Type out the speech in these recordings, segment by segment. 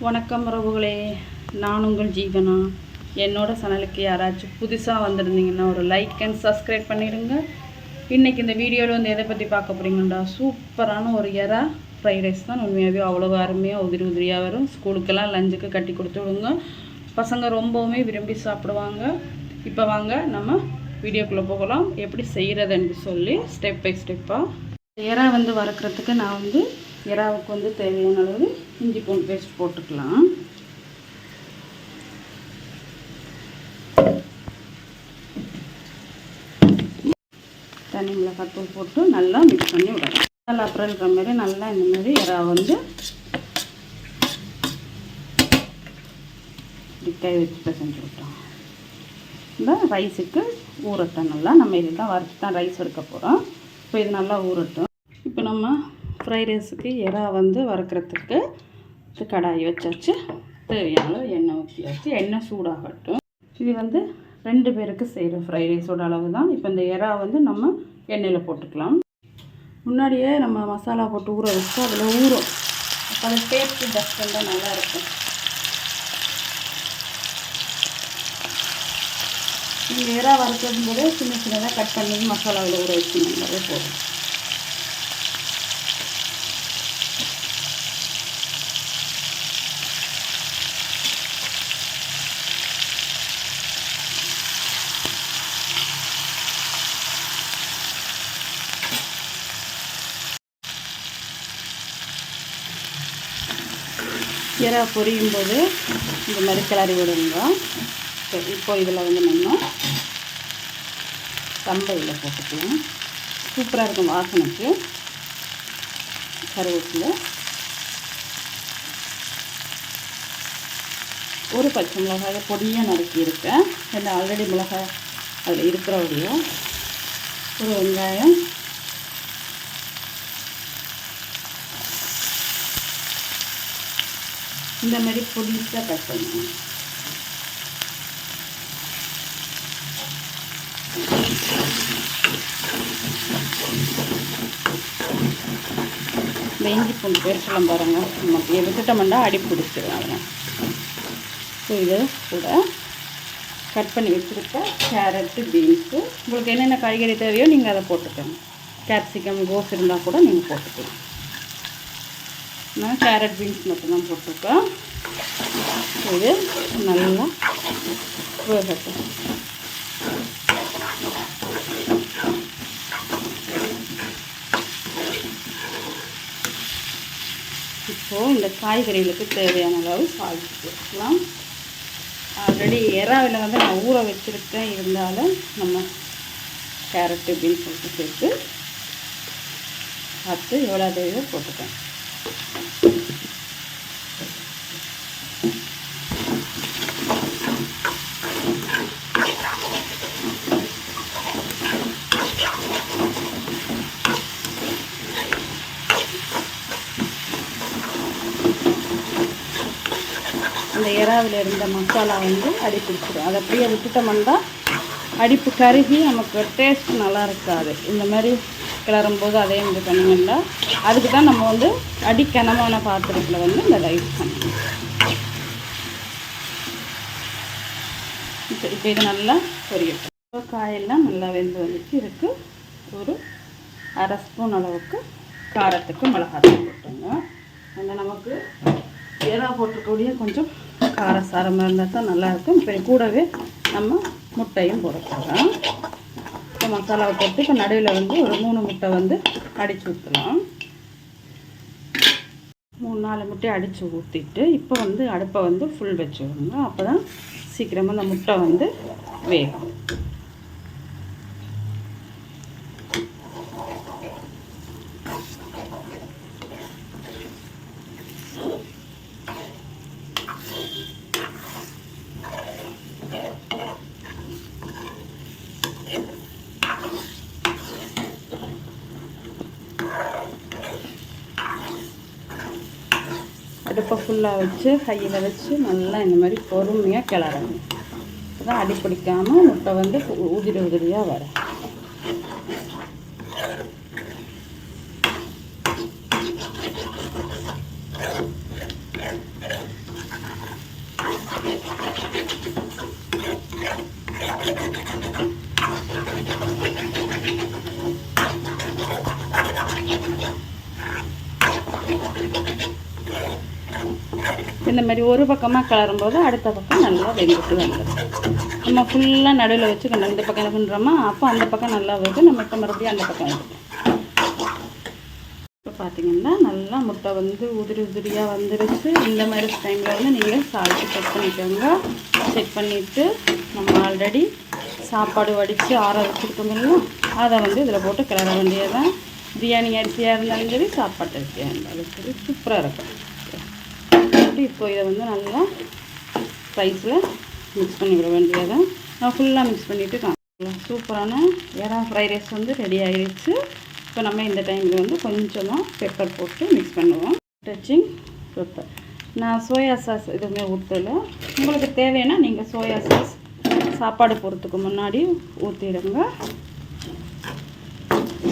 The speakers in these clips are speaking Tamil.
வணக்கம் உறவுகளே, நான் உங்கள் ஜீவனா. என்னோடய சேனலுக்கு யாராச்சும் புதுசாக வந்திருந்தீங்கன்னா ஒரு லைக் அண்ட் சப்ஸ்கிரைப் பண்ணிடுங்க. இன்றைக்கி இந்த வீடியோவில் வந்து எதை பற்றி பார்க்க போகிறீங்கடா, சூப்பரான ஒரு எறா ஃப்ரைட் ரைஸ் தான். உண்மையாகவே அவ்வளோ அருமையாக உதிரியாக வரும். ஸ்கூலுக்கெல்லாம் லஞ்சுக்கு கட்டி கொடுத்து விடுங்க. பசங்க ரொம்பவுமே விரும்பி சாப்பிடுவாங்க. இப்போ வாங்க நம்ம வீடியோக்குள்ளே போகலாம். எப்படி செய்கிறதுன்னு சொல்லி ஸ்டெப் பை ஸ்டெப்பாக. எறா வந்து வறுக்கிறதுக்கு நான் வந்து எறாவுக்கு வந்து தேவையான அளவு இஞ்சி பூண்டு பேஸ்ட் போட்டுக்கலாம். தனி மிளகாத்தூள் போட்டு நல்லா மிக்ஸ் பண்ணி விடலாம். நல்லா அப்புறம் இருக்கிற மாதிரி நல்லா இந்த மாதிரி எறா வந்து கை வச்சு செஞ்சு விட்டோம். இந்த ரைஸுக்கு ஊறட்டும். நல்லா நம்ம இதில் தான் வறுத்து தான் ரைஸ் எடுக்க போகிறோம். இப்போ இது நல்லா ஊறட்டும். இப்போ நம்ம ஃப்ரைட் ரைஸுக்கு எறா வந்து வறுக்கிறதுக்கு கடாய் வச்சாச்சு. தேவையான எண்ணெய் ஊற்றியாச்சு. எண்ணெய் சூடாகட்டும். இது வந்து 2 பேருக்கு செய்கிற ஃப்ரைட் ரைஸோட அளவு தான். இப்போ இந்த எறா வந்து நம்ம எண்ணெயில் போட்டுக்கலாம். முன்னாடியே நம்ம மசாலா போட்டு ஊற வச்சு அதில் ஊறும். அப்போ அந்த டேஸ்ட்டு டஸ்ட்டாக நல்லாயிருக்கும். நீங்கள் எறா வறுக்கும் போது சின்ன சின்னதாக கட் பண்ணி மசாலாவில் ஊற வச்சு நல்லாவே போதும். எறா பொரியும் போது இந்த மாதிரி கிளறி விடுங்க. இப்போ இதில் வந்து நம்ம தம்பையில் போட்டுக்கலாம். சூப்பராக இருக்கும் வாசனைக்கு. கருவேப்பிலை, ஒரு பச்சை மிளகாயை பொடியாக நறுக்கி இருக்கேன். ஏன்னா ஆல்ரெடி மிளகாய் அதில் இருக்கிறபடியும் ஒரு வெங்காயம், இந்த மாதிரி பொடிசாக கட் பண்ணுவோம். இந்த இஞ்சி பூண்டு பேஸ்ட்லாம் பாருங்கள், நமக்கு விட்டுட்டோம்னா அடி பிடிச்சிடும். அதனால் ஸோ இது கூட கட் பண்ணி வச்சுருக்க கேரட்டு, பீன்ஸு, உங்களுக்கு என்னென்ன காய்கறி தேவையோ நீங்கள் அதை போட்டுக்கோங்க. கேப்சிகம், கோஸ் இருந்தால் கூட நீங்கள் போட்டுக்கலாம். நான் கேரட், பீன்ஸ் மட்டும்தான் போட்டிருக்கேன். இது நல்லா வேகட்டும். இப்போது இந்த காய்கறிகளுக்கு தேவையான அளவு சால்ட் போட்டுக்கலாம். ஆல்ரெடி எறாவில் வந்து நான் ஊற வச்சுருக்கேன். இருந்தாலும் நம்ம கேரட்டு, பீன்ஸ் போட்டு சேர்த்து பார்த்து எவ்வளோ தேவையோ போட்டுக்கேன். அந்த எறாவில் இருந்த மசாலா வந்து அடி பிடிச்சிடும். அதை அப்படியே விட்டுட்டோம்னா அடிப்பு கருகி நமக்கு டேஸ்ட் நல்லா இருக்காது. இந்த மாதிரி கிளறும்போது அதே இது பண்ணிங்கன்னா அதுக்கு தான் நம்ம வந்து அடிக்கனமான பாத்திரத்தில் வந்து இந்த ரைஸ் பண்ணணும். இப்போ இது நல்லா பொரியட்டும். காயெல்லாம் நல்லா வெந்து வந்துச்சு. இதுக்கு ஒரு 1/2 ஸ்பூன் அளவுக்கு காரத்துக்கு மிளகாத்தூள் போட்டுங்க. அந்த நமக்கு எறா போட்டுக்கூடிய கொஞ்சம் காரசாரமாக இருந்தால் தான் நல்லாயிருக்கும். இப்போ கூடவே நம்ம முட்டையும் போட போகிறோம். இப்போ மசாலாவை போட்டு இப்போ நடுவில் வந்து ஒரு 3 முட்டை வந்து அடித்து ஊற்றலாம். 3-4 முட்டையை அடித்து ஊற்றிட்டு இப்போ வந்து அடுப்பை வந்து ஃபுல் வச்சு விடுங்க. அப்போ தான் சீக்கிரமாக அந்த முட்டை வந்து வேகும். அடுப்பை ஃபுல்லாக வச்சு கையில் வச்சு நல்லா இந்த மாதிரி பொறுமையாக கிளறணும். அப்போ தான் அடி பிடிக்காமல் முட்டை வந்து உதிரியாக வரும். இந்த மாதிரி ஒரு பக்கமாக கிளறும்போது அடுத்த பக்கம் நல்லா வெந்துட்டு வந்துடும். நம்ம ஃபுல்லாக நடுவில் வச்சு இந்த பக்கம் என்ன பண்ணுறோமா, அப்போ அந்த பக்கம் நல்லா வருது. நம்ம இப்போ மறுபடியும் அந்த பக்கம் வருது. இப்போ பார்த்தீங்கன்னா நல்லா முட்டை வந்து உதிரியாக வந்துடுச்சு. இந்த மாதிரி டைமில் வந்து நீங்கள் சால்ட்டு செக் பண்ணிக்கோங்க. செக் பண்ணிவிட்டு நம்ம ஆல்ரெடி சாப்பாடு வடித்து ஆற வச்சுருக்கோம், அதை வந்து இதில் போட்டு கிளற வேண்டியதான். பிரியாணி அரிசியாக இருந்தாலும் சரி, சாப்பாட்டு அரிசியாக இருந்தாலும் சரி, சூப்பராக இருக்கும். இப்போ இதை வந்து நல்லா ரைஸில் மிக்ஸ் பண்ணி விட வேண்டியதான். நான் ஃபுல்லாக மிக்ஸ் பண்ணிவிட்டு காமிக்கலாம். சூப்பரான எறா ஃப்ரைட் ரைஸ் வந்து ரெடி ஆகிடுச்சு. இப்போ நம்ம இந்த டைமில் வந்து கொஞ்சமாக பெப்பர் போட்டு மிக்ஸ் பண்ணுவோம். Touching pepper. நான் சோயா சாஸ் எதுவுமே ஊற்றலை. உங்களுக்கு தேவைன்னா நீங்கள் சோயா சாஸ் சாப்பாடு போடுறதுக்கு முன்னாடி ஊற்றிடுங்க.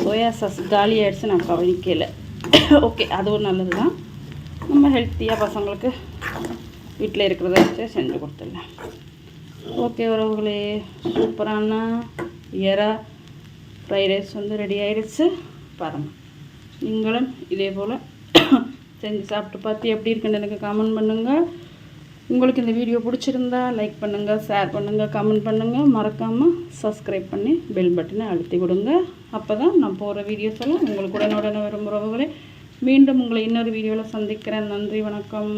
சோயா சாஸ் காலி ஆகிடுச்சு, நான் கவனிக்கலை. ஓகே, அதுவும் நல்லது தான். நம்ம ஹெல்த்தியாக பசங்களுக்கு வீட்டில் இருக்கிறத வச்சு செஞ்சு கொடுத்துடலாம். ஓகே உறவுகளே, சூப்பரான எறா ஃப்ரைட் ரைஸ் வந்து ரெடி ஆகிடுச்சு. பாருங்கள், நீங்களும் இதே போல் செஞ்சு சாப்பிட்டு பார்த்து எப்படி இருக்குன்னு எனக்கு கமெண்ட் பண்ணுங்கள். உங்களுக்கு இந்த வீடியோ பிடிச்சிருந்தா லைக் பண்ணுங்கள், ஷேர் பண்ணுங்கள், கமெண்ட் பண்ணுங்கள். மறக்காமல் சப்ஸ்கிரைப் பண்ணி பெல் பட்டனை அழுத்தி கொடுங்க. அப்போ தான் நான் போகிற வீடியோஸ் எல்லாம் உங்களுக்கு உடனுடனே வரும். உறவுகளே, மீண்டும் உங்களை இன்னொரு வீடியோவில் சந்திக்கிறேன். நன்றி, வணக்கம்.